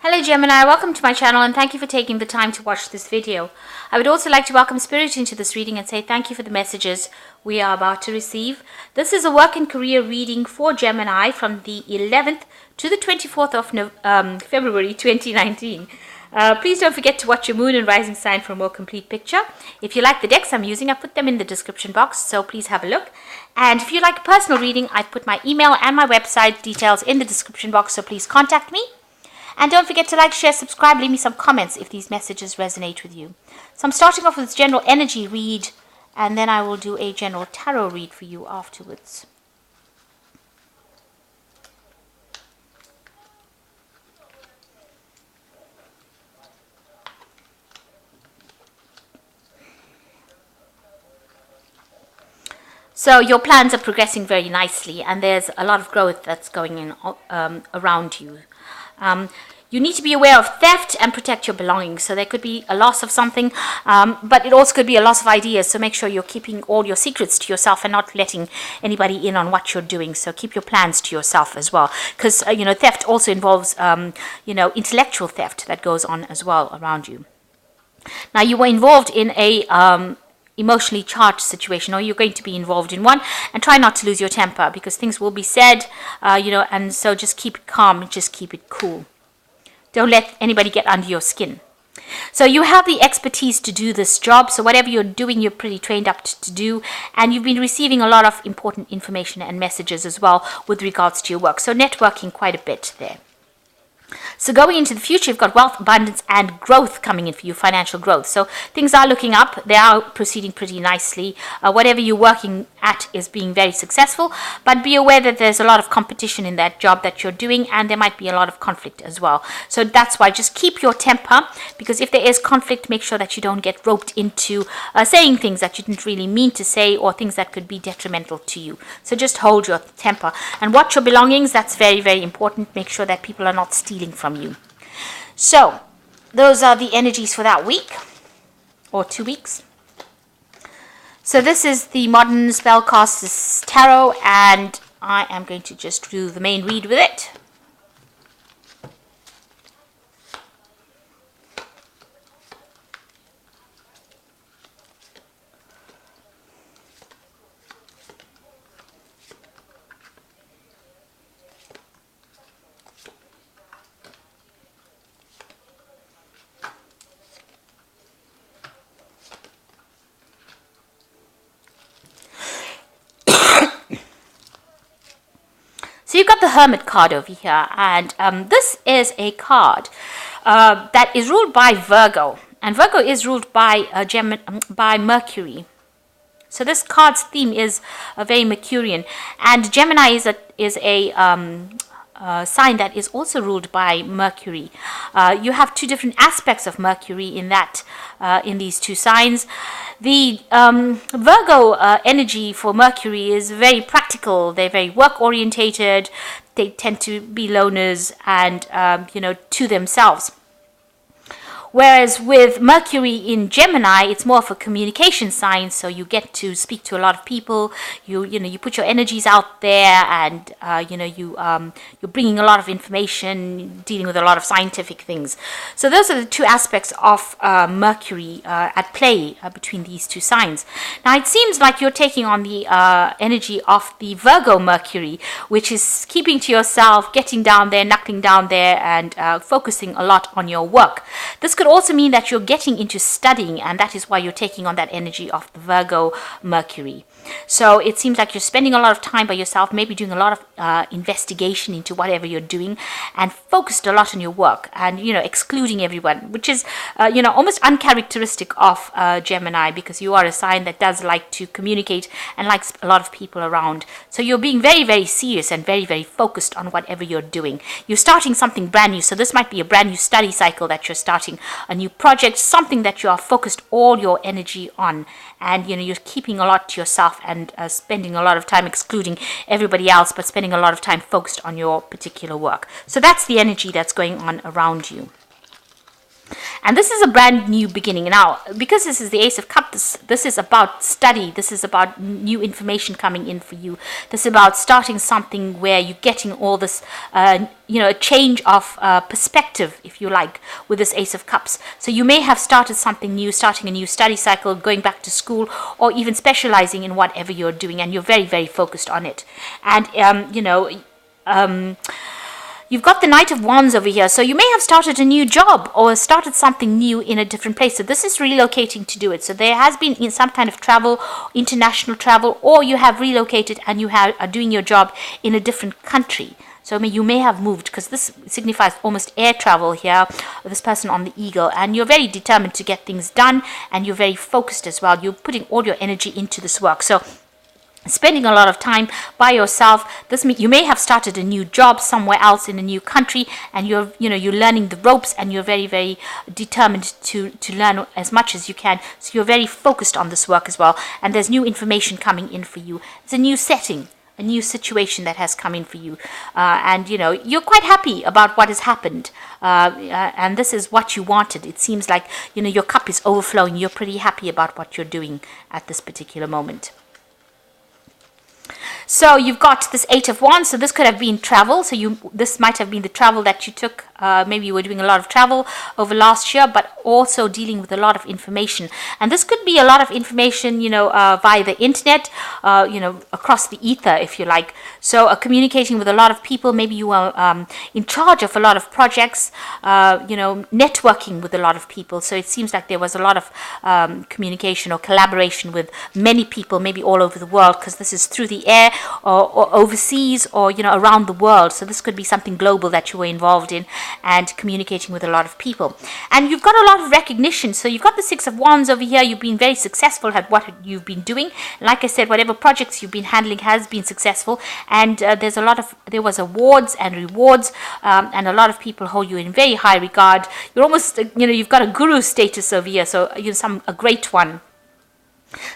Hello Gemini, welcome to my channel and thank you for taking the time to watch this video. I would also like to welcome Spirit into this reading and say thank you for the messages we are about to receive. This is a work and career reading for Gemini from the 11th to the 24th of February 2019. Please don't forget to watch your moon and rising sign for a more complete picture. If you like the decks I'm using, I put them in the description box, so please have a look. And if you like a personal reading, I've put my email and my website details in the description box, so please contact me. And don't forget to like, share, subscribe, leave me some comments if these messages resonate with you. So I'm starting off with this general energy read, and then I will do a general tarot read for you afterwards. So your plans are progressing very nicely, and there's a lot of growth that's going on around you. You need to be aware of theft and protect your belongings. So there could be a loss of something, but it also could be a loss of ideas. So make sure you're keeping all your secrets to yourself and not letting anybody in on what you're doing. So keep your plans to yourself as well, because theft also involves intellectual theft that goes on as well around you. Now you were involved in a emotionally charged situation, or you're going to be involved in one, and try not to lose your temper because things will be said, and so just keep it calm, just keep it cool. Don't let anybody get under your skin. So you have the expertise to do this job, so whatever you're doing, you're pretty trained up to do, and you've been receiving a lot of important information and messages as well with regards to your work. So networking quite a bit there. So going into the future, you've got wealth, abundance, and growth coming in for you, financial growth. So things are looking up. They are proceeding pretty nicely. Whatever you're working at is being very successful, but be aware that there's a lot of competition in that job that you're doing, and there might be a lot of conflict as well. So that's why just keep your temper, because if there is conflict, make sure that you don't get roped into saying things that you didn't really mean to say, or things that could be detrimental to you. So just hold your temper and watch your belongings. That's very, very important. Make sure that people are not stealing from you. So those are the energies for that week or 2 weeks. So this is the Modern Spellcaster Tarot, and I am going to just do the main read with it. So you've got the Hermit card over here, and this is a card that is ruled by Virgo, and Virgo is ruled by by Mercury. So this card's theme is very Mercurian, and Gemini is a sign that is also ruled by Mercury. You have two different aspects of Mercury in these two signs. The Virgo energy for Mercury is very practical. They're very work orientated. They tend to be loners and to themselves. Whereas with Mercury in Gemini, it's more of a communication sign, so you get to speak to a lot of people. You put your energies out there, and you're bringing a lot of information, dealing with a lot of scientific things. So those are the two aspects of Mercury at play between these two signs. Now it seems like you're taking on the energy of the Virgo Mercury, which is keeping to yourself, getting down there, knuckling down there, and focusing a lot on your work. This could also mean that you're getting into studying, and that is why you're taking on that energy of the Virgo Mercury. So it seems like you're spending a lot of time by yourself, maybe doing a lot of investigation into whatever you're doing, and focused a lot on your work, and excluding everyone, which is almost uncharacteristic of Gemini, because you are a sign that does like to communicate and likes a lot of people around. So you're being very, very serious and very, very focused on whatever you're doing. You're starting something brand new, so this might be a brand new study cycle that you're starting, a new project, something that you are focused all your energy on, and you're keeping a lot to yourself and spending a lot of time excluding everybody else, but spending a lot of time focused on your particular work. So that's the energy that's going on around you. And this is a brand new beginning. Now, because this is the Ace of Cups, this is about study. This is about new information coming in for you. This is about starting something where you're getting all this, a change of perspective, if you like, with this Ace of Cups. So you may have started something new, starting a new study cycle, going back to school, or even specializing in whatever you're doing, and you're very, very focused on it. And, you've got the Knight of Wands over here. So you may have started a new job or started something new in a different place. So this is relocating to do it. So there has been some kind of travel, international travel, or you have relocated and you are doing your job in a different country. So you may have moved, because this signifies almost air travel here, this person on the eagle. And you're very determined to get things done, and you're very focused as well. You're putting all your energy into this work. So spending a lot of time by yourself. This means you may have started a new job somewhere else in a new country, and you're learning the ropes, and you're very, very determined to learn as much as you can. So you're very focused on this work as well, and there's new information coming in for you. It's a new setting, a new situation that has come in for you, and you're quite happy about what has happened, and this is what you wanted. It seems like your cup is overflowing. You're pretty happy about what you're doing at this particular moment. So you've got this Eight of Wands. So this could have been travel. So this might have been the travel that you took. Maybe you were doing a lot of travel over last year, but also dealing with a lot of information. And this could be a lot of information, via the internet, across the ether, if you like. So communicating with a lot of people. Maybe you are in charge of a lot of projects, networking with a lot of people. So it seems like there was a lot of communication or collaboration with many people, maybe all over the world, because this is through the air, or overseas, or around the world. So this could be something global that you were involved in, and communicating with a lot of people. And you've got a lot of recognition. So you've got the Six of Wands over here. You've been very successful at what you've been doing. Like I said, whatever projects you've been handling has been successful, and there was awards and rewards, and a lot of people hold you in very high regard. You're almost you've got a guru status over here, so a great one.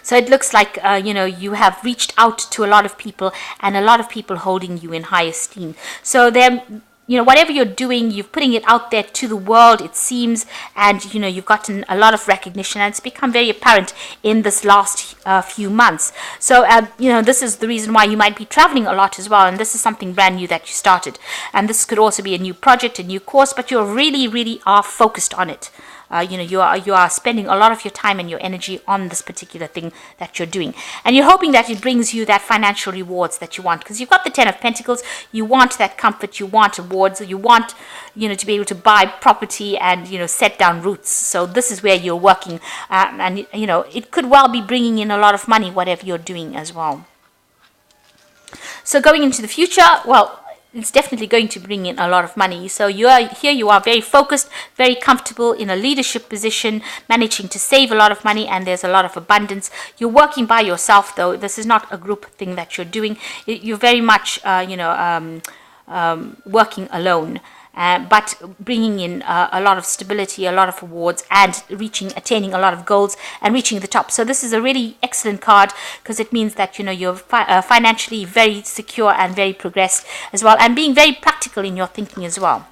So it looks like you have reached out to a lot of people, and a lot of people holding you in high esteem. So they're whatever you're doing, you're putting it out there to the world, it seems, and you've gotten a lot of recognition, and it's become very apparent in this last few months. So this is the reason why you might be traveling a lot as well, and this is something brand new that you started. And this could also be a new project, a new course, but you really, really are focused on it. You are spending a lot of your time and your energy on this particular thing that you're doing, and you're hoping that it brings you that financial rewards that you want, because you've got the Ten of Pentacles. You want that comfort, you want awards, you want to be able to buy property and set down roots. So this is where you're working, and it could well be bringing in a lot of money, whatever you're doing as well. So going into the future, well, it's definitely going to bring in a lot of money. So you are very focused, very comfortable in a leadership position, managing to save a lot of money, and there's a lot of abundance. You're working by yourself, though. This is not a group thing that you're doing. You're very much working alone, but bringing in a lot of stability, a lot of awards, and attaining a lot of goals and reaching the top. So this is a really excellent card, because it means that you're financially very secure and very progressed as well, and being very practical in your thinking as well.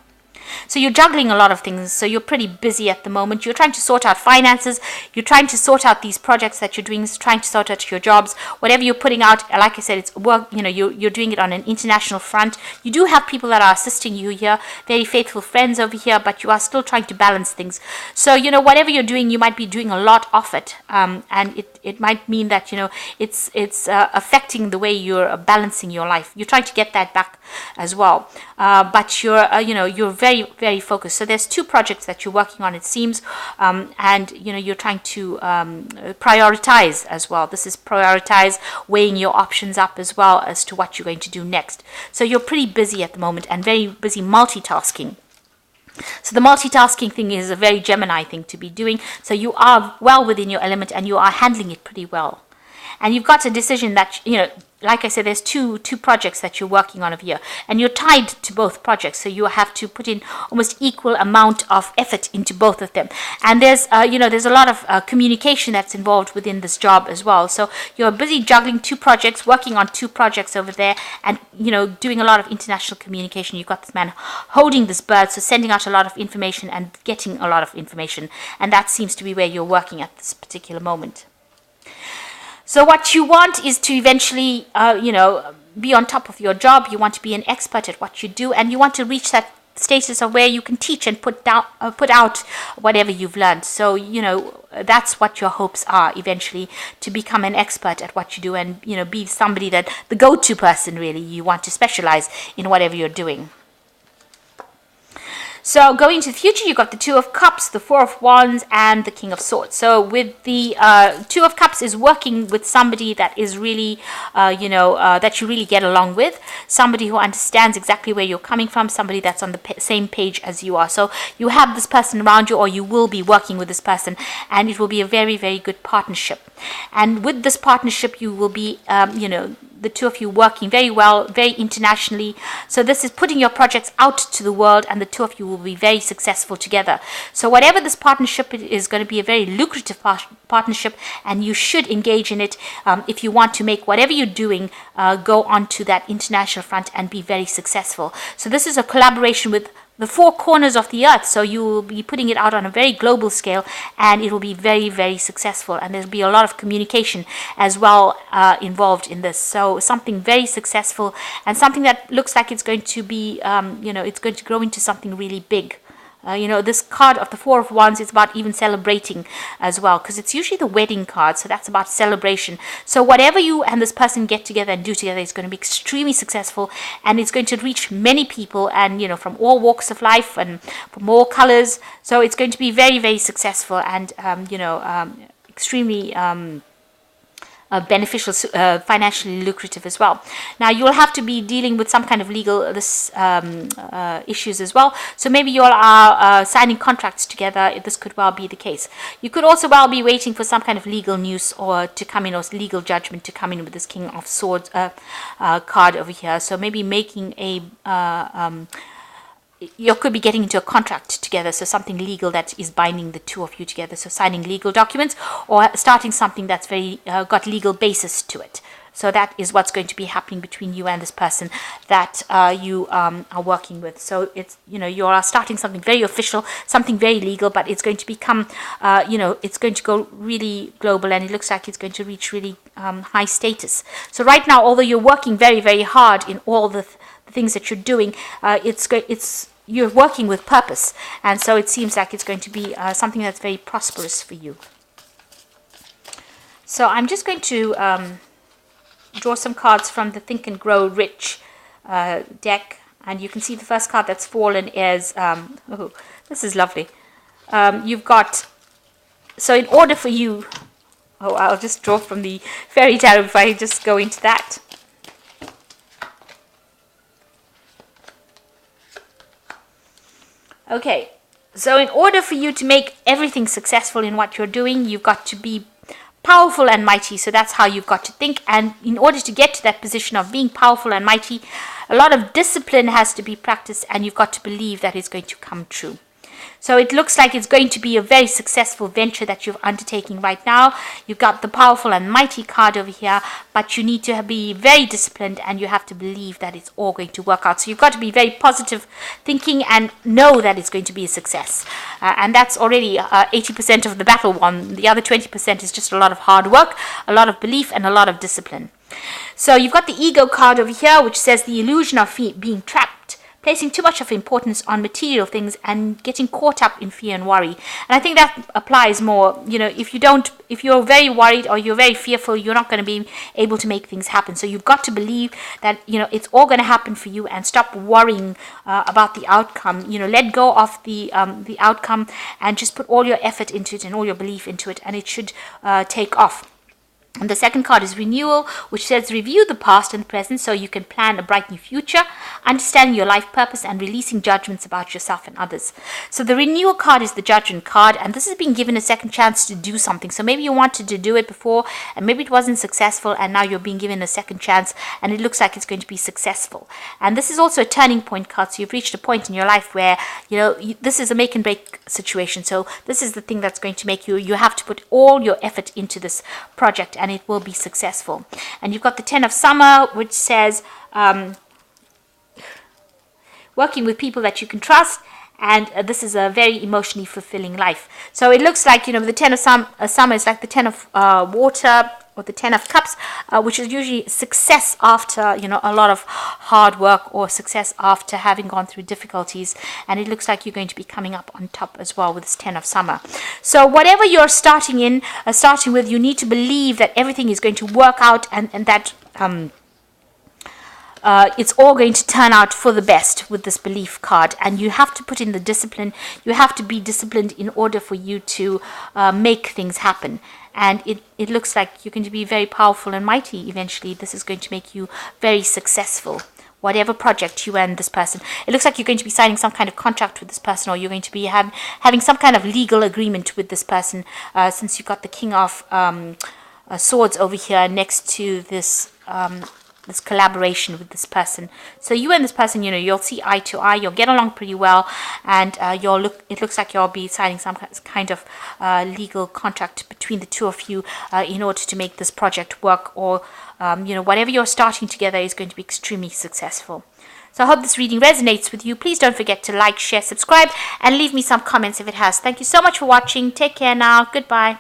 So you're juggling a lot of things, so you're pretty busy at the moment. You're trying to sort out finances, you're trying to sort out these projects that you're doing, trying to sort out your jobs, whatever you're putting out. Like I said, it's work, you're doing it on an international front. You do have people that are assisting you here, very faithful friends over here, but you are still trying to balance things. So whatever you're doing, you might be doing a lot of it, and it might mean that it's affecting the way you're balancing your life. You're trying to get that back as well, but you're very, very focused. So there's two projects that you're working on, it seems, and you're trying to prioritize as well. This is prioritize, weighing your options up as well as to what you're going to do next. So you're pretty busy at the moment, and very busy multitasking. So the multitasking thing is a very Gemini thing to be doing. So you are well within your element, and you are handling it pretty well. and you've got a decision that, like I said, there's two projects that you're working on over here, and you're tied to both projects, so you have to put in almost equal amount of effort into both of them. And there's there's a lot of communication that's involved within this job as well. So you're busy juggling two projects, working on two projects over there, and doing a lot of international communication. You've got this man holding this bird, so sending out a lot of information and getting a lot of information, and that seems to be where you're working at this particular moment. So what you want is to eventually, be on top of your job. You want to be an expert at what you do, and you want to reach that status of where you can teach and put out whatever you've learned. So, that's what your hopes are eventually, to become an expert at what you do and, be somebody that the go-to person, really. You want to specialize in whatever you're doing. So going into the future, you've got the Two of Cups, the Four of Wands, and the King of Swords. So with the Two of Cups is working with somebody that is really, that you really get along with, somebody who understands exactly where you're coming from, somebody that's on the same page as you are. So you have this person around you, or you will be working with this person, and it will be a very, very good partnership. And with this partnership, you will be, the two of you working very well, very internationally. So this is putting your projects out to the world, and the two of you will be very successful together. So whatever this partnership is going to be a very lucrative partnership, and you should engage in it if you want to make whatever you're doing go onto that international front and be very successful. So this is a collaboration with the four corners of the earth, so you will be putting it out on a very global scale, and it will be very, very successful, and there'll be a lot of communication as well involved in this. So something very successful, and something that looks like it's going to be it's going to grow into something really big. This card of the Four of Wands is about even celebrating as well, because it's usually the wedding card, so that's about celebration. So whatever you and this person get together and do together is going to be extremely successful, and it's going to reach many people, and from all walks of life and from all colors. So it's going to be very, very successful, and extremely beneficial, financially lucrative as well. Now you will have to be dealing with some kind of legal issues as well. So maybe you all are signing contracts together. This could well be the case. You could also well be waiting for some kind of legal news or to come in, or legal judgment to come in with this King of Swords card over here. So maybe making a you could be getting into a contract together, so something legal that is binding the two of you together, so signing legal documents or starting something that's very got legal basis to it. So that is what's going to be happening between you and this person that you are working with. So it's you are starting something very official, something very legal, but it's going to become it's going to go really global, and it looks like it's going to reach really high status. So right now, although you're working very, very hard in all the things that you're doing, you're working with purpose, and so it seems like it's going to be something that's very prosperous for you. So I'm just going to draw some cards from the Think and Grow Rich deck, and you can see the first card that's fallen is oh, this is lovely. You've got, so in order for you, I'll just draw from the fairy tale if I just go into that. Okay, so in order for you to make everything successful in what you're doing, you've got to be powerful and mighty. So that's how you've got to think. And in order to get to that position of being powerful and mighty, a lot of discipline has to be practiced, and you've got to believe that it's going to come true. So it looks like it's going to be a very successful venture that you're undertaking right now. You've got the powerful and mighty card over here, but you need to be very disciplined, and you have to believe that it's all going to work out. So you've got to be very positive thinking and know that it's going to be a success. And that's already 80% of the battle won. The other 20% is just a lot of hard work, a lot of belief, and a lot of discipline. So you've got the ego card over here, which says the illusion of being trapped, placing too much of importance on material things and getting caught up in fear and worry. And I think that applies more, if you're very worried or you're very fearful, you're not going to be able to make things happen. So you've got to believe that, it's all going to happen for you, and stop worrying about the outcome. Let go of the outcome and just put all your effort into it and all your belief into it, and it should take off. And the second card is renewal, which says review the past and the present so you can plan a bright new future, understanding your life purpose and releasing judgments about yourself and others. So the renewal card is the judgment card, and this is being given a second chance to do something. So maybe you wanted to do it before and maybe it wasn't successful, and now you're being given a second chance and it looks like it's going to be successful. And this is also a turning point card. So you've reached a point in your life where, this is a make and break situation. So this is the thing that's going to make you have to put all your effort into this project and it will be successful. And you've got the 10 of Summer, which says working with people that you can trust, and this is a very emotionally fulfilling life. So it looks like, the 10 of Summer is like the 10 of water, or the 10 of Cups, which is usually success after, a lot of hard work, or success after having gone through difficulties. And it looks like you're going to be coming up on top as well with this 10 of Summer. So whatever you're starting with, you need to believe that everything is going to work out, and that it's all going to turn out for the best with this belief card. And you have to put in the discipline. You have to be disciplined in order for you to make things happen. And it looks like you're going to be very powerful and mighty eventually. This is going to make you very successful. Whatever project you and this person, it looks like you're going to be signing some kind of contract with this person, or you're going to be having some kind of legal agreement with this person, since you've got the King of Swords over here next to this this collaboration with this person. So you and this person, you'll see eye to eye, you'll get along pretty well, and it looks like you'll be signing some kind of legal contract between the two of you in order to make this project work, or whatever you're starting together is going to be extremely successful. So I hope this reading resonates with you. Please don't forget to like, share, subscribe, and leave me some comments if it has. Thank you so much for watching. Take care now. Goodbye.